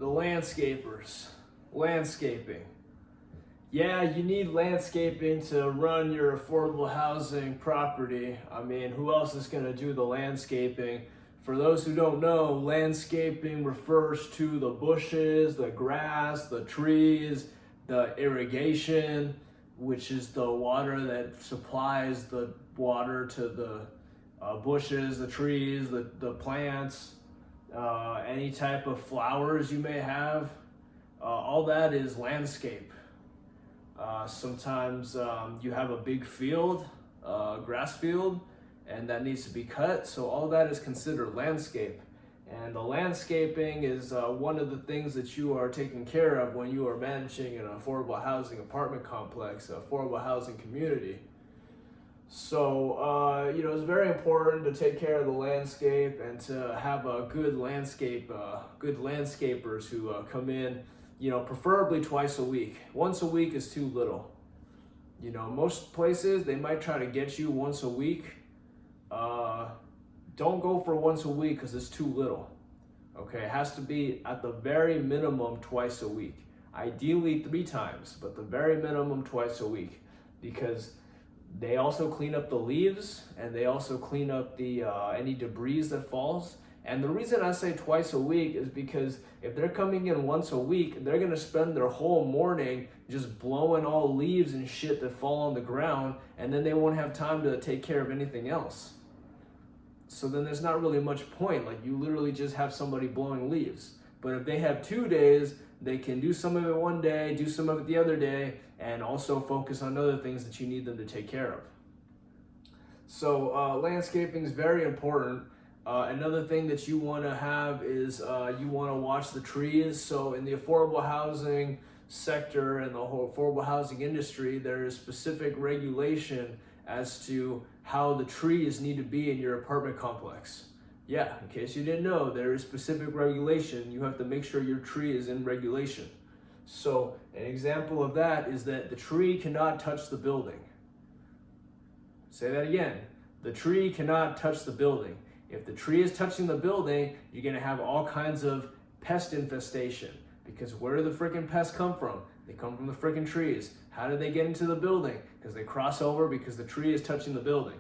the landscapers. Landscaping. Yeah, you need landscaping to run your affordable housing property. I mean, who else is going to do the landscaping? For those who don't know, landscaping refers to the bushes, the grass, the trees, the irrigation, which is the water that supplies the water to the bushes, the trees, the plants, any type of flowers you may have. All that is landscape. Sometimes you have a big field, grass field, and that needs to be cut. So all that is considered landscape. And the landscaping is one of the things that you are taking care of when you are managing an affordable housing apartment complex, affordable housing community. So, it's very important to take care of the landscape and to have a good landscapers who come in, preferably twice a week. Once a week is too little. Most places, they might try to get you once a week. Don't go for once a week because it's too little. Okay, it has to be at the very minimum twice a week. Ideally 3 times, but the very minimum twice a week, because they also clean up the leaves and they also clean up the any debris that falls. And the reason I say twice a week is because if they're coming in once a week, they're gonna spend their whole morning just blowing all leaves and shit that fall on the ground, and then they won't have time to take care of anything else. So then there's not really much point. Like, you literally just have somebody blowing leaves. But if they have 2 days, they can do some of it one day, do some of it the other day, and also focus on other things that you need them to take care of. So landscaping is very important. Another thing that you want to have is you want to watch the trees. So in the affordable housing sector and the whole affordable housing industry, there is specific regulation as to how the trees need to be in your apartment complex. Yeah, in case you didn't know, there is specific regulation. You have to make sure your tree is in regulation. So an example of that is that the tree cannot touch the building. Say that again. The tree cannot touch the building. If the tree is touching the building, you're gonna have all kinds of pest infestation, because where do the freaking pests come from? They come from the freaking trees. How do they get into the building? Because they cross over because the tree is touching the building.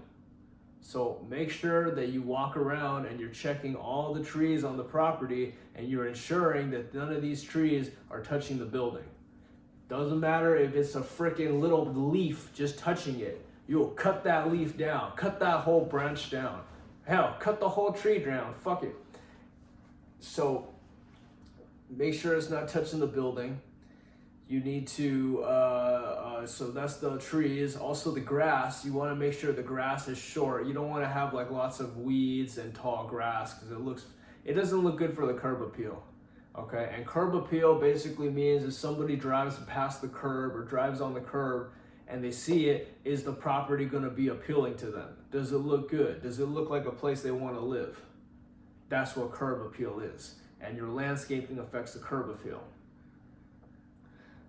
So make sure that you walk around and you're checking all the trees on the property and you're ensuring that none of these trees are touching the building. Doesn't matter if it's a freaking little leaf just touching it. You'll cut that leaf down, cut that whole branch down. Hell, cut the whole tree down, fuck it. So make sure it's not touching the building. You need to, so that's the trees. Also the grass, you wanna make sure the grass is short. You don't wanna have like lots of weeds and tall grass, because it doesn't look good for the curb appeal. Okay, and curb appeal basically means if somebody drives past the curb or drives on the curb and they see it, is the property gonna be appealing to them? Does it look good? Does it look like a place they wanna live? That's what curb appeal is. And your landscaping affects the curb appeal.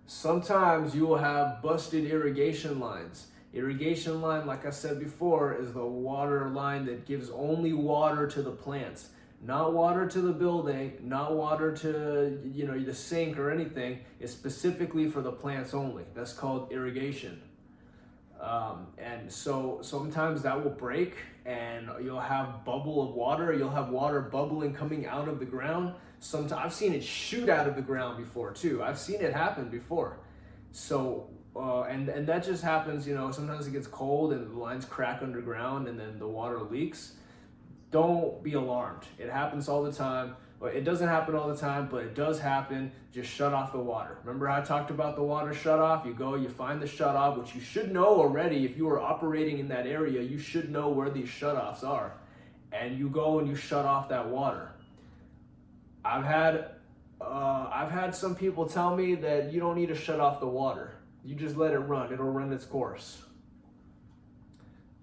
Sometimes you will have busted irrigation lines. Irrigation line, like I said before, is the water line that gives only water to the plants. Not water to the building, not water to the sink or anything. It's specifically for the plants only. That's called irrigation. And so sometimes that will break and you'll have bubble of water. You'll have water bubbling coming out of the ground. Sometimes I've seen it shoot out of the ground before too. I've seen it happen before. So and that just happens. Sometimes it gets cold and the lines crack underground and then the water leaks. Don't be alarmed. It happens all the time. It doesn't happen all the time, but it does happen. Just shut off the water. Remember how I talked about the water shut off? You go, you find the shut off, which you should know already. If you are operating in that area, you should know where these shut offs are. And you go and you shut off that water. I've had some people tell me that you don't need to shut off the water. You just let it run. It'll run its course.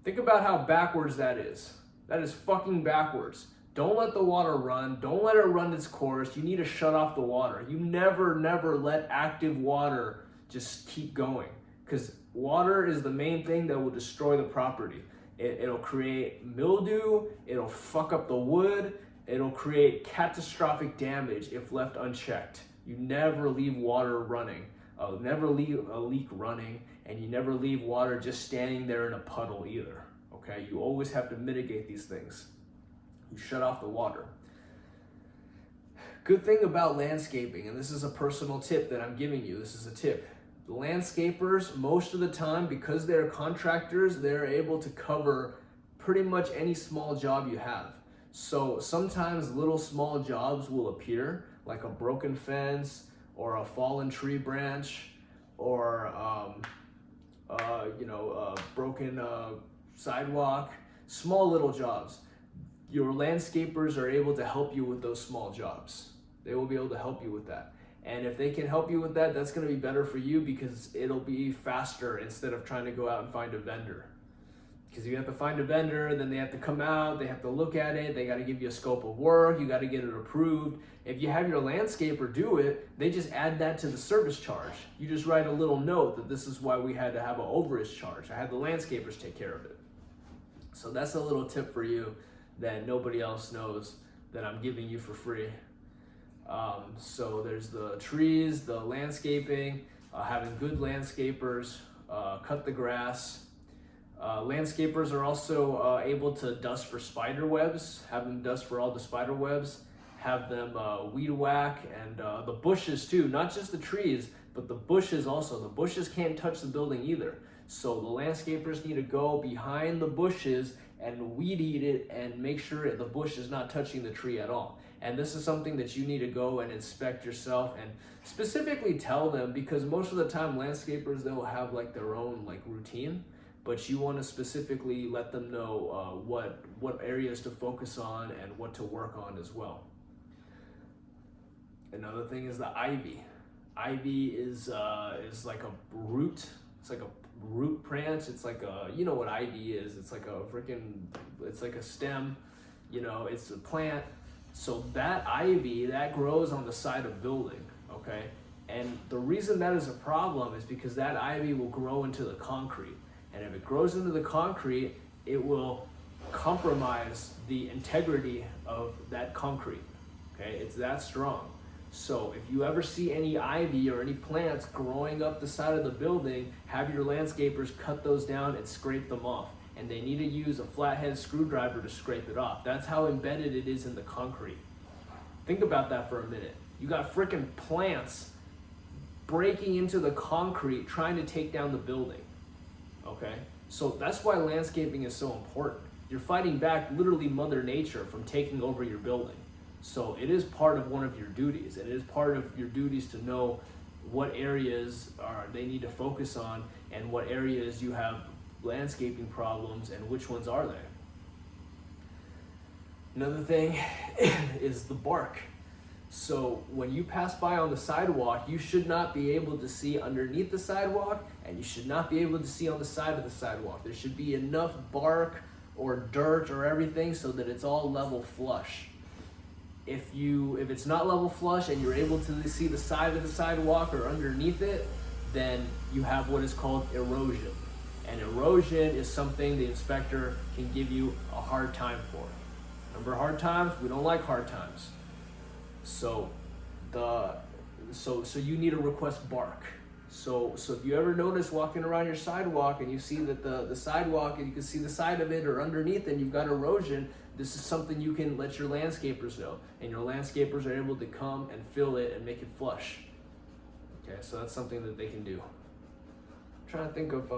Think about how backwards that is. That is fucking backwards. Don't let the water run. Don't let it run its course. You need to shut off the water. You never let active water just keep going, because water is the main thing that will destroy the property. It'll create mildew. It'll fuck up the wood. it'll create catastrophic damage if left unchecked. You never leave water running, never leave a leak running, and you never leave water just standing there in a puddle either, okay? You always have to mitigate these things. You shut off the water. Good thing about landscaping, and this is a personal tip that I'm giving you, this is a tip. The landscapers, most of the time, because they're contractors, they're able to cover pretty much any small job you have. So sometimes little small jobs will appear, like a broken fence or a fallen tree branch or a broken sidewalk, small little jobs. Your landscapers are able to help you with those small jobs. They will be able to help you with that. And if they can help you with that, that's going to be better for you because it'll be faster instead of trying to go out and find a vendor. Because you have to find a vendor, then they have to come out, they have to look at it, they got to give you a scope of work, you got to get it approved. If you have your landscaper do it, they just add that to the service charge. You just write a little note that this is why we had to have an overage charge. I had the landscapers take care of it. So that's a little tip for you that nobody else knows that I'm giving you for free. So there's the trees, the landscaping, having good landscapers, cut the grass. Landscapers are also able to dust for spider webs, have them dust for all the spider webs, have them weed whack, and the bushes too, not just the trees, but the bushes also. The bushes can't touch the building either. So the landscapers need to go behind the bushes and weed eat it and make sure the bush is not touching the tree at all. And this is something that you need to go and inspect yourself and specifically tell them, because most of the time landscapers, they'll have like their own like routine, but you want to specifically let them know what areas to focus on and what to work on as well. Another thing is the ivy. Ivy is like a root. It's like a root branch. It's like a, you know what ivy is. It's like it's like a stem, it's a plant. So that ivy, that grows on the side of building, okay? And the reason that is a problem is because that ivy will grow into the concrete. And if it grows into the concrete, it will compromise the integrity of that concrete, okay? It's that strong. So if you ever see any ivy or any plants growing up the side of the building, have your landscapers cut those down and scrape them off. And they need to use a flathead screwdriver to scrape it off. That's how embedded it is in the concrete. Think about that for a minute. You got freaking plants breaking into the concrete trying to take down the building, okay? So that's why landscaping is so important. You're fighting back literally Mother Nature from taking over your building. So it is part of one of your duties. It is part of your duties to know what areas they need to focus on and what areas you have landscaping problems and which ones are they. Another thing is the bark. So when you pass by on the sidewalk, you should not be able to see underneath the sidewalk, and you should not be able to see on the side of the sidewalk. There should be enough bark or dirt or everything so that it's all level flush. If it's not level flush and you're able to see the side of the sidewalk or underneath it, then you have what is called erosion. And erosion is something the inspector can give you a hard time for. Remember hard times? We don't like hard times. So you need to request bark. So if you ever notice walking around your sidewalk and you see that the sidewalk and you can see the side of it or underneath and you've got erosion, this is something you can let your landscapers know. And your landscapers are able to come and fill it and make it flush. Okay, so that's something that they can do. I'm trying to think of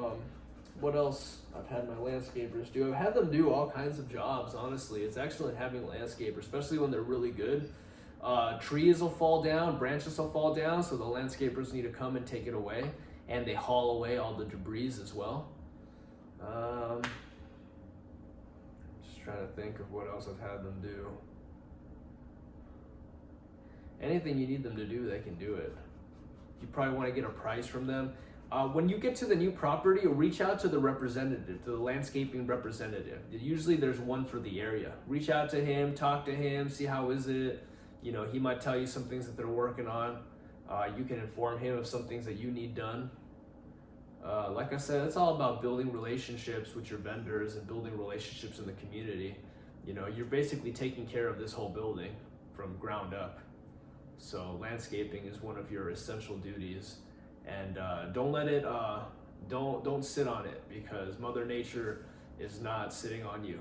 what else I've had my landscapers do. I've had them do all kinds of jobs, honestly. It's excellent having landscapers, especially when they're really good. Trees will fall down, branches will fall down, so the landscapers need to come and take it away, and they haul away all the debris as well. Just trying to think of what else I've had them do. Anything you need them to do, they can do it. You probably want to get a price from them. When you get to the new property, reach out to the representative, to the landscaping representative. Usually there's one for the area. Reach out to him, talk to him, see how is it. He might tell you some things that they're working on. You can inform him of some things that you need done. Like I said, it's all about building relationships with your vendors and building relationships in the community. You know, you're basically taking care of this whole building from ground up. So landscaping is one of your essential duties, and don't let it don't sit on it, because Mother Nature is not sitting on you.